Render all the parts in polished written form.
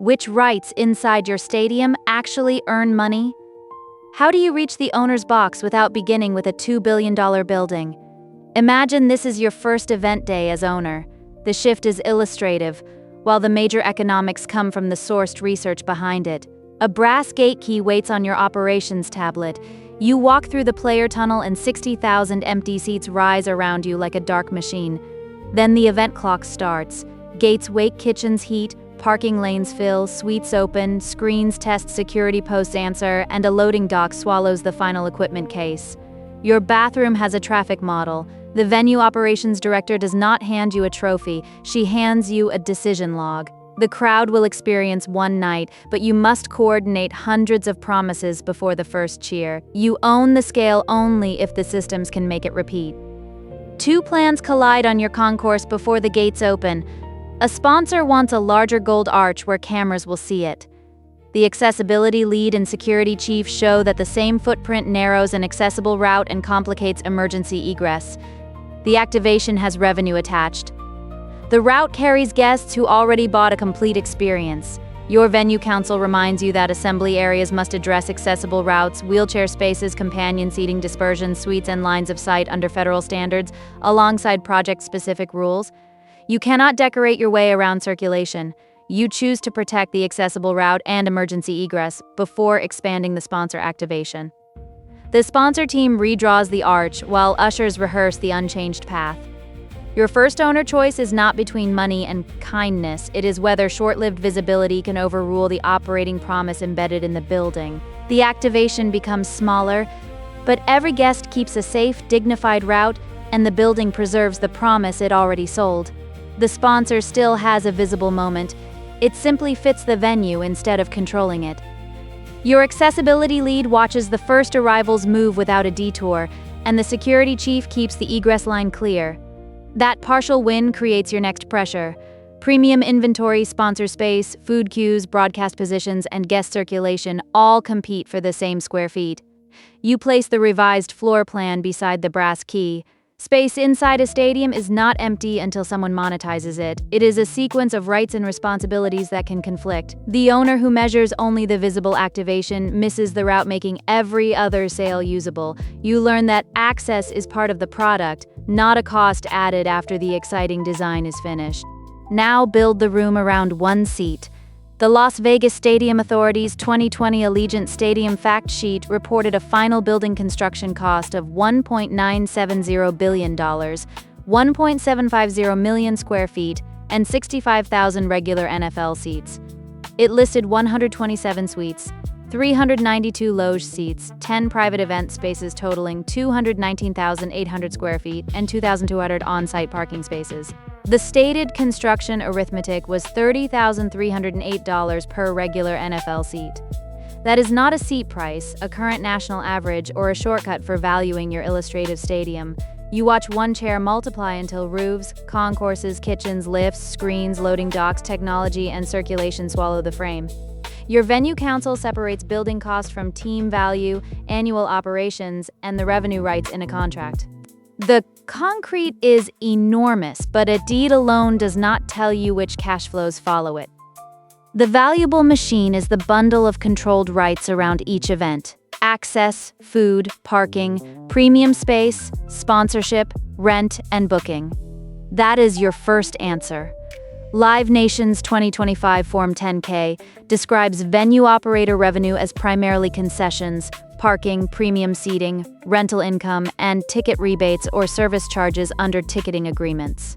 Which rights inside your stadium actually earn money? How do you reach the owner's box without beginning with a $2 billion building? Imagine this is your first event day as owner. The shift is illustrative, while the major economics come from the sourced research behind it. A brass gate key waits on your operations tablet. You walk through the player tunnel and 60,000 empty seats rise around you like a dark machine. Then the event clock starts. Gates wake, kitchens heat, parking lanes fill, suites open, screens test, security posts answer, and a loading dock swallows the final equipment case. Your bathroom has a traffic model. The venue operations director does not hand you a trophy, she hands you a decision log. The crowd will experience one night, but you must coordinate hundreds of promises before the first cheer. You own the scale only if the systems can make it repeat. Two plans collide on your concourse before the gates open. A sponsor wants a larger gold arch where cameras will see it. The accessibility lead and security chief show that the same footprint narrows an accessible route and complicates emergency egress. The activation has revenue attached. The route carries guests who already bought a complete experience. Your venue council reminds you that assembly areas must address accessible routes, wheelchair spaces, companion seating, dispersion, suites, and lines of sight under federal standards, alongside project-specific rules. You cannot decorate your way around circulation. You choose to protect the accessible route and emergency egress before expanding the sponsor activation. The sponsor team redraws the arch while ushers rehearse the unchanged path. Your first owner choice is not between money and kindness, it is whether short-lived visibility can overrule the operating promise embedded in the building. The activation becomes smaller, but every guest keeps a safe, dignified route, and the building preserves the promise it already sold. The sponsor still has a visible moment. It simply fits the venue instead of controlling it. Your accessibility lead watches the first arrivals move without a detour, and the security chief keeps the egress line clear. That partial win creates your next pressure. Premium inventory, sponsor space, food queues, broadcast positions, and guest circulation all compete for the same square feet. You place the revised floor plan beside the brass key. Space inside a stadium is not empty until someone monetizes it. It is a sequence of rights and responsibilities that can conflict. The owner who measures only the visible activation misses the route, making every other sale usable. You learn that access is part of the product, not a cost added after the exciting design is finished. Now build the room around one seat. The Las Vegas Stadium Authority's 2020 Allegiant Stadium fact sheet reported a final building construction cost of $1.970 billion, 1.750 million square feet, and 65,000 regular NFL seats. It listed 127 suites, 392 loge seats, 10 private event spaces totaling 219,800 square feet, and 2,200 on-site parking spaces. The stated construction arithmetic was $30,308 per regular NFL seat. That is not a seat price, a current national average, or a shortcut for valuing your illustrative stadium. You watch one chair multiply until roofs, concourses, kitchens, lifts, screens, loading docks, technology, and circulation swallow the frame. Your venue council separates building cost from team value, annual operations, and the revenue rights in a contract. The concrete is enormous, but a deed alone does not tell you which cash flows follow it. The valuable machine is the bundle of controlled rights around each event: access, food, parking, premium space, sponsorship, rent, and booking. That is your first answer. Live Nation's 2025 Form 10K describes venue operator revenue as primarily concessions, parking, premium seating, rental income, and ticket rebates or service charges under ticketing agreements.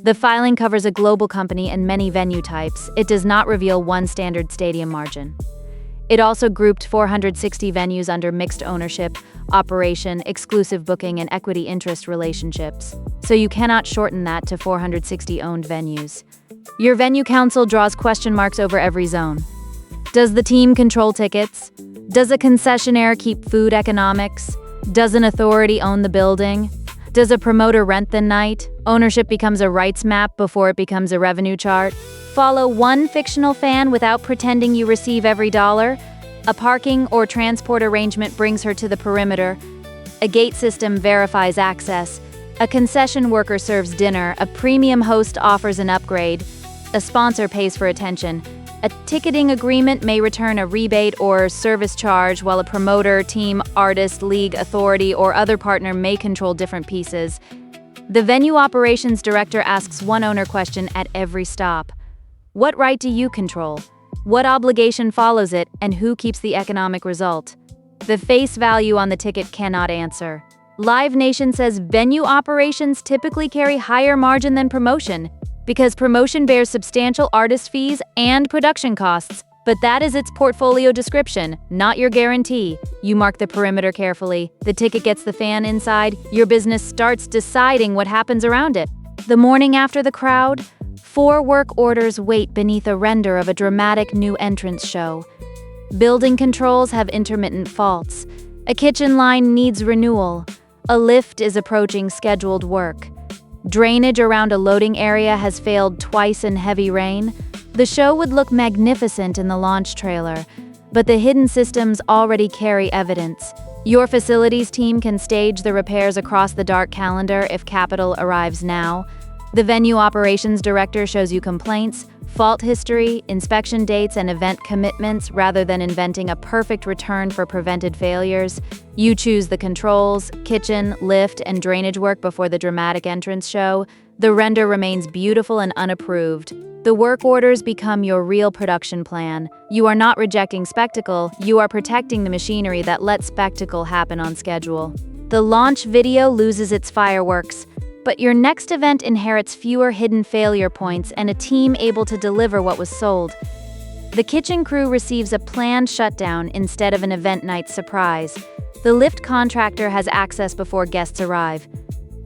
The filing covers a global company and many venue types. It does not reveal one standard stadium margin. It also grouped 460 venues under mixed ownership, operation, exclusive booking, and equity interest relationships. So you cannot shorten that to 460 owned venues. Your venue council draws question marks over every zone. Does the team control tickets? Does a concessionaire keep food economics? Does an authority own the building? Does a promoter rent the night? Ownership becomes a rights map before it becomes a revenue chart. Follow one fictional fan without pretending you receive every dollar. A parking or transport arrangement brings her to the perimeter. A gate system verifies access. A concession worker serves dinner. A premium host offers an upgrade. A sponsor pays for attention. A ticketing agreement may return a rebate or service charge, while a promoter, team, artist, league, authority, or other partner may control different pieces. The venue operations director asks one owner question at every stop. What right do you control? What obligation follows it, and who keeps the economic result? The face value on the ticket cannot answer. Live Nation says venue operations typically carry higher margin than promotion, because promotion bears substantial artist fees and production costs, but that is its portfolio description, not your guarantee. You mark the perimeter carefully, the ticket gets the fan inside, your business starts deciding what happens around it. The morning after the crowd, 4 work orders wait beneath a render of a dramatic new entrance show. Building controls have intermittent faults. A kitchen line needs renewal. A lift is approaching scheduled work. Drainage around a loading area has failed twice in heavy rain. The show would look magnificent in the launch trailer, but the hidden systems already carry evidence. Your facilities team can stage the repairs across the dark calendar if capital arrives now. The venue operations director shows you complaints, fault history, inspection dates, and event commitments rather than inventing a perfect return for prevented failures. You choose the controls, kitchen, lift, and drainage work before the dramatic entrance show. The render remains beautiful and unapproved. The work orders become your real production plan. You are not rejecting spectacle, you are protecting the machinery that lets spectacle happen on schedule. The launch video loses its fireworks, but your next event inherits fewer hidden failure points and a team able to deliver what was sold. The kitchen crew receives a planned shutdown instead of an event night surprise. The lift contractor has access before guests arrive.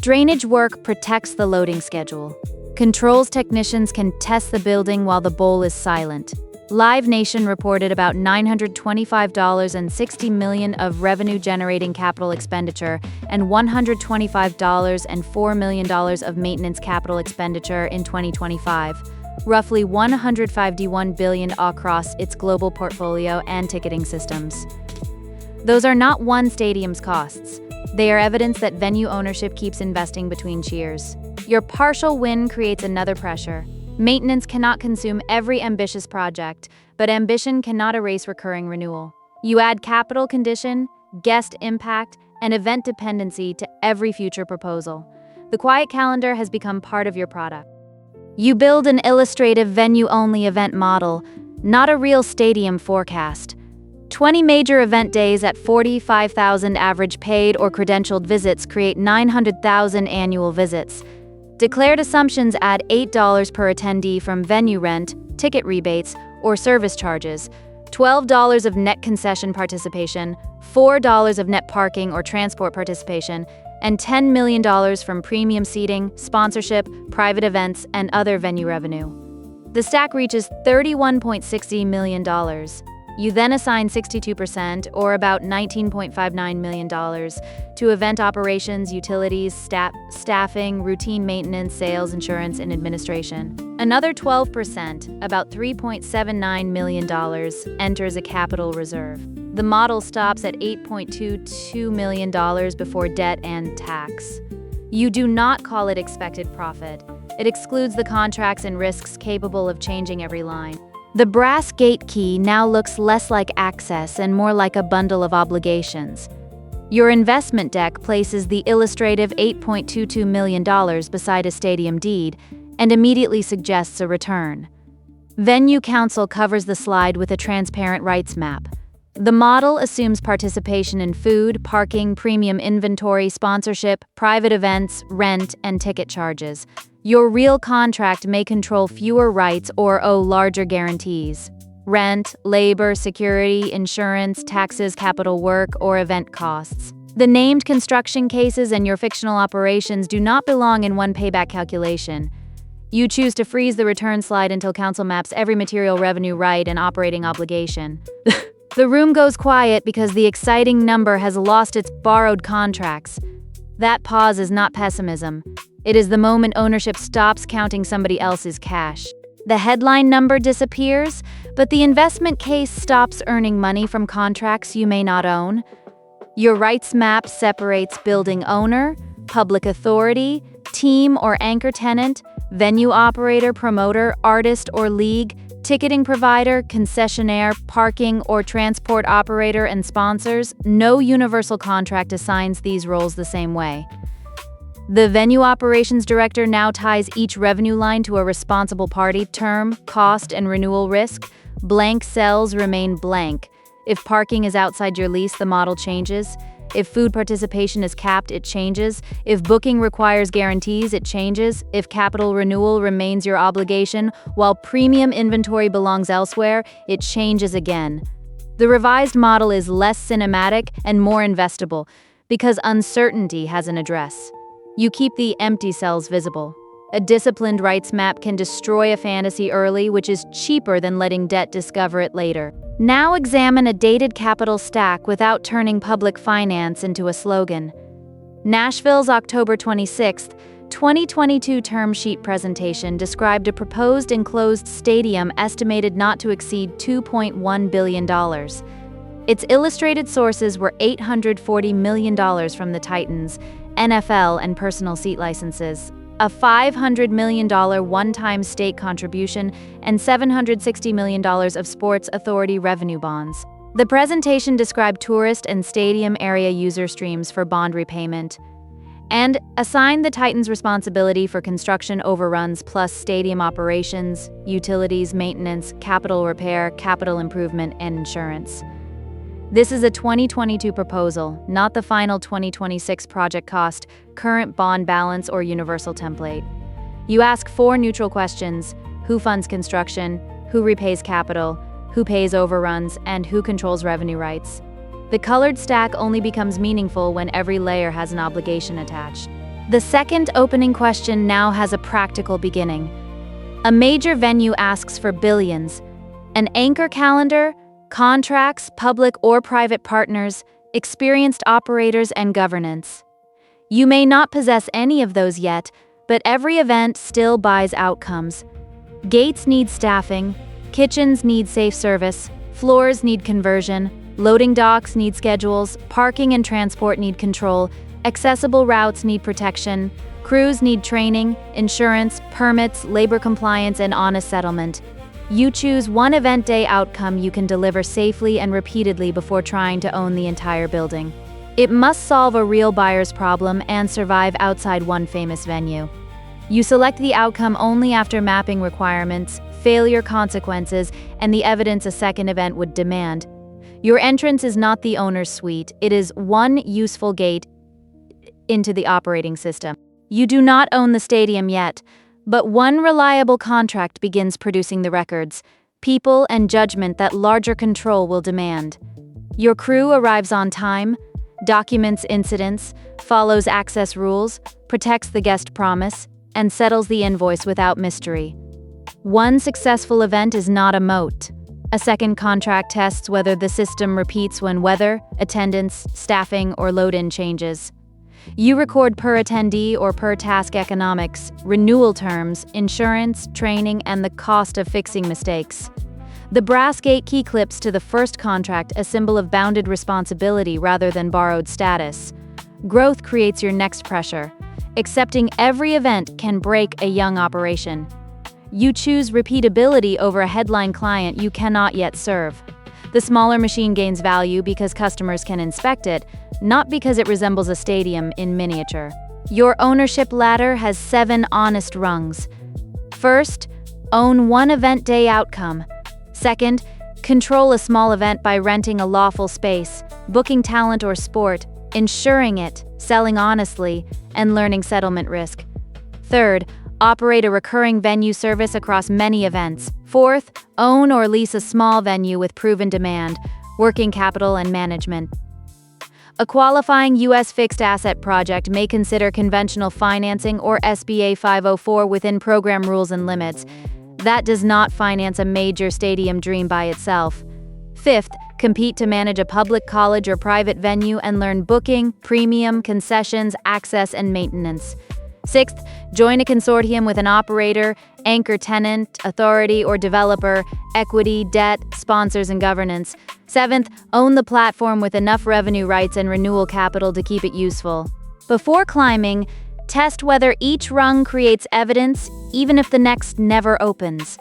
Drainage work protects the loading schedule. Controls technicians can test the building while the bowl is silent. Live Nation reported about $925.60 million of revenue-generating capital expenditure and $125.04 million of maintenance capital expenditure in 2025, roughly $151 billion across its global portfolio and ticketing systems. Those are not one stadium's costs. They are evidence that venue ownership keeps investing between cheers. Your partial win creates another pressure. Maintenance cannot consume every ambitious project, but ambition cannot erase recurring renewal. You add capital condition, guest impact, and event dependency to every future proposal. The quiet calendar has become part of your product. You build an illustrative venue-only event model, not a real stadium forecast. 20 major event days at 45,000 average paid or credentialed visits create 900,000 annual visits. Declared assumptions add $8 per attendee from venue rent, ticket rebates, or service charges, $12 of net concession participation, $4 of net parking or transport participation, and $10 million from premium seating, sponsorship, private events, and other venue revenue. The stack reaches $31.60 million. You then assign 62%, or about $19.59 million, to event operations, utilities, staffing, routine maintenance, sales, insurance, and administration. Another 12%, about $3.79 million, enters a capital reserve. The model stops at $8.22 million before debt and tax. You do not call it expected profit. It excludes the contracts and risks capable of changing every line. The brass gate key now looks less like access and more like a bundle of obligations. Your investment deck places the illustrative $8.22 million beside a stadium deed and immediately suggests a return. Venue Council covers the slide with a transparent rights map. The model assumes participation in food, parking, premium inventory, sponsorship, private events, rent, and ticket charges. Your real contract may control fewer rights or owe larger guarantees. Rent, labor, security, insurance, taxes, capital work, or event costs. The named construction cases and your fictional operations do not belong in one payback calculation. You choose to freeze the return slide until council maps every material revenue right and operating obligation. The room goes quiet because the exciting number has lost its borrowed contracts. That pause is not pessimism. It is the moment ownership stops counting somebody else's cash. The headline number disappears, but the investment case stops earning money from contracts you may not own. Your rights map separates building owner, public authority, team or anchor tenant, venue operator, promoter, artist or league, ticketing provider, concessionaire, parking, or transport operator and sponsors, no universal contract assigns these roles the same way. The venue operations director now ties each revenue line to a responsible party: term, cost, and renewal risk. Blank cells remain blank. If parking is outside your lease, the model changes. If food participation is capped, it changes. If booking requires guarantees, it changes. If capital renewal remains your obligation, while premium inventory belongs elsewhere, it changes again. The revised model is less cinematic and more investable because uncertainty has an address. You keep the empty cells visible. A disciplined rights map can destroy a fantasy early, which is cheaper than letting debt discover it later. Now examine a dated capital stack without turning public finance into a slogan. Nashville's October 26, 2022 term sheet presentation described a proposed enclosed stadium estimated not to exceed $2.1 billion. Its illustrated sources were $840 million from the Titans, NFL, and personal seat licenses, a $500 million one-time state contribution, and $760 million of Sports Authority revenue bonds. The presentation described tourist and stadium area user streams for bond repayment, and assigned the Titans responsibility for construction overruns plus stadium operations, utilities, maintenance, capital repair, capital improvement, and insurance. This is a 2022 proposal, not the final 2026 project cost, current bond balance, or universal template. You ask 4 neutral questions: who funds construction, who repays capital, who pays overruns, and who controls revenue rights. The colored stack only becomes meaningful when every layer has an obligation attached. The second opening question now has a practical beginning. A major venue asks for billions: an anchor calendar, contracts, public or private partners, experienced operators, and governance. You may not possess any of those yet, but every event still buys outcomes. Gates need staffing, kitchens need safe service, floors need conversion, loading docks need schedules, parking and transport need control, accessible routes need protection, crews need training, insurance, permits, labor compliance, and honest settlement. You choose one event day outcome you can deliver safely and repeatedly before trying to own the entire building. It must solve a real buyer's problem and survive outside one famous venue. You select the outcome only after mapping requirements, failure consequences, and the evidence a second event would demand. Your entrance is not the owner's suite, it is one useful gate into the operating system. You do not own the stadium yet, but one reliable contract begins producing the records, people, and judgment that larger control will demand. Your crew arrives on time, documents incidents, follows access rules, protects the guest promise, and settles the invoice without mystery. One successful event is not a moat. A second contract tests whether the system repeats when weather, attendance, staffing, or load-in changes. You record per attendee or per task economics, renewal terms, insurance, training, and the cost of fixing mistakes. The brass gate key clips to the first contract, a symbol of bounded responsibility rather than borrowed status. Growth creates your next pressure. Accepting every event can break a young operation. You choose repeatability over a headline client you cannot yet serve. The smaller machine gains value because customers can inspect it, not because it resembles a stadium in miniature. Your ownership ladder has 7 honest rungs. First, own one event day outcome. Second, control a small event by renting a lawful space, booking talent or sport, insuring it, selling honestly, and learning settlement risk. Third, operate a recurring venue service across many events. Fourth, own or lease a small venue with proven demand, working capital, and management. A qualifying U.S. fixed asset project may consider conventional financing or SBA 504 within program rules and limits. That does not finance a major stadium dream by itself. Fifth, compete to manage a public college or private venue and learn booking, premium, concessions, access, and maintenance. Sixth, join a consortium with an operator, anchor tenant, authority, or developer, equity, debt, sponsors, and governance. Seventh, own the platform with enough revenue rights and renewal capital to keep it useful. Before climbing, test whether each rung creates evidence, even if the next never opens.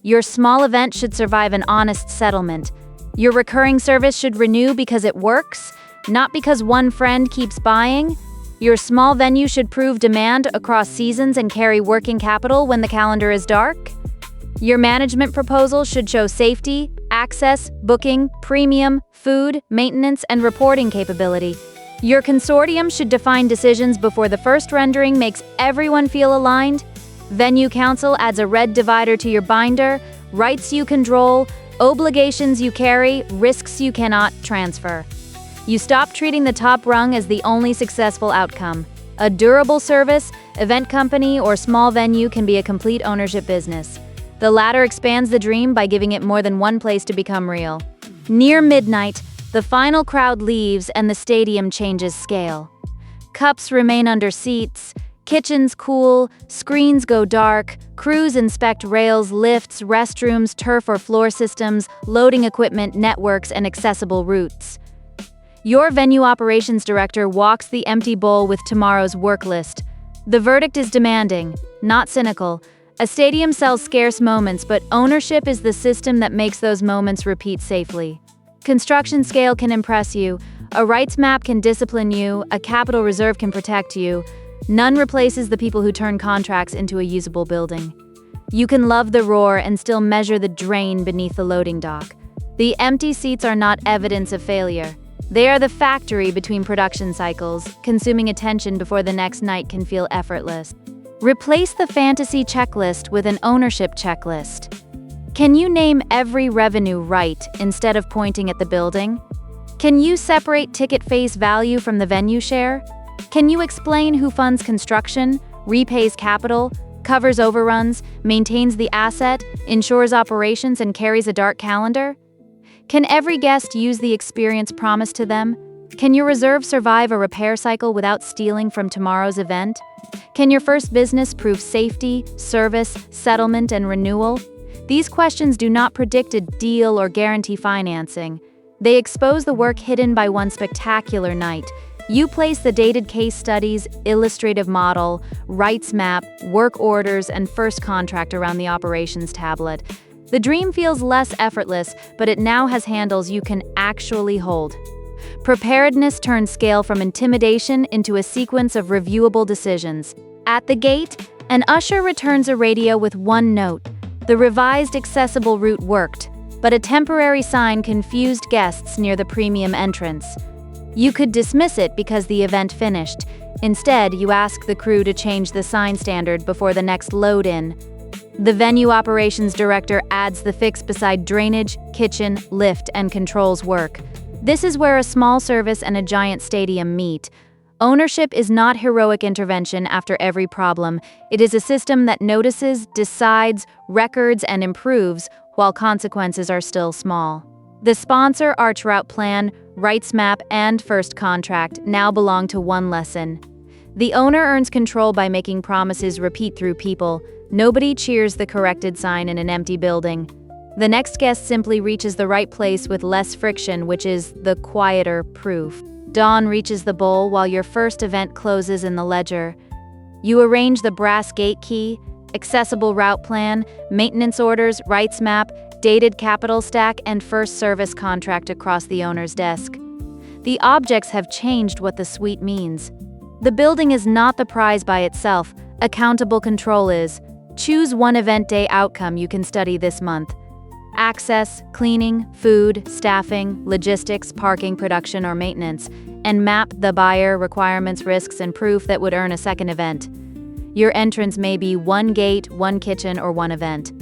Your small event should survive an honest settlement. Your recurring service should renew because it works, not because one friend keeps buying. Your small venue should prove demand across seasons and carry working capital when the calendar is dark. Your management proposal should show safety, access, booking, premium, food, maintenance, and reporting capability. Your consortium should define decisions before the first rendering makes everyone feel aligned. Venue council adds a red divider to your binder, rights you control, obligations you carry, risks you cannot transfer. You stop treating the top rung as the only successful outcome. A durable service, event company, or small venue can be a complete ownership business. The latter expands the dream by giving it more than one place to become real. Near midnight, the final crowd leaves and the stadium changes scale. Cups remain under seats, kitchens cool, screens go dark, crews inspect rails, lifts, restrooms, turf or floor systems, loading equipment, networks, and accessible routes. Your venue operations director walks the empty bowl with tomorrow's work list. The verdict is demanding, not cynical. A stadium sells scarce moments, but ownership is the system that makes those moments repeat safely. Construction scale can impress you, a rights map can discipline you, a capital reserve can protect you. None replaces the people who turn contracts into a usable building. You can love the roar and still measure the drain beneath the loading dock. The empty seats are not evidence of failure. They are the factory between production cycles, consuming attention before the next night can feel effortless. Replace the fantasy checklist with an ownership checklist. Can you name every revenue right instead of pointing at the building? Can you separate ticket face value from the venue share? Can you explain who funds construction, repays capital, covers overruns, maintains the asset, ensures operations, and carries a dark calendar? Can every guest use the experience promised to them? Can your reserve survive a repair cycle without stealing from tomorrow's event? Can your first business prove safety, service, settlement, and renewal? These questions do not predict a deal or guarantee financing. They expose the work hidden by one spectacular night. You place the dated case studies, illustrative model, rights map, work orders, and first contract around the operations tablet. The dream feels less effortless, but it now has handles you can actually hold. Preparedness turns scale from intimidation into a sequence of reviewable decisions. At the gate, an usher returns a radio with one note. The revised accessible route worked, but a temporary sign confused guests near the premium entrance. You could dismiss it because the event finished. Instead, you ask the crew to change the sign standard before the next load-in. The venue operations director adds the fix beside drainage, kitchen, lift, and controls work. This is where a small service and a giant stadium meet. Ownership is not heroic intervention after every problem. It is a system that notices, decides, records, and improves while consequences are still small. The sponsor, arch route plan, rights map, and first contract now belong to one lesson. The owner earns control by making promises repeat through people. Nobody cheers the corrected sign in an empty building. The next guest simply reaches the right place with less friction, which is the quieter proof. Dawn reaches the bowl while your first event closes in the ledger. You arrange the brass gate key, accessible route plan, maintenance orders, rights map, dated capital stack, and first service contract across the owner's desk. The objects have changed what the suite means. The building is not the prize by itself, accountable control is. Choose one event day outcome you can study this month. Access, cleaning, food, staffing, logistics, parking, production, or maintenance, and map the buyer, requirements, risks, and proof that would earn a second event. Your entrance may be one gate, one kitchen, or one event.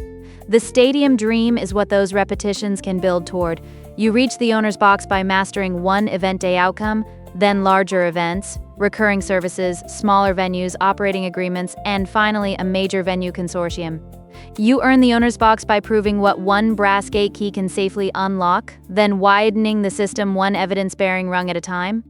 The stadium dream is what those repetitions can build toward. You reach the owner's box by mastering one event day outcome, then larger events, recurring services, smaller venues, operating agreements, and finally a major venue consortium. You earn the owner's box by proving what one brass gate key can safely unlock, then widening the system one evidence-bearing rung at a time.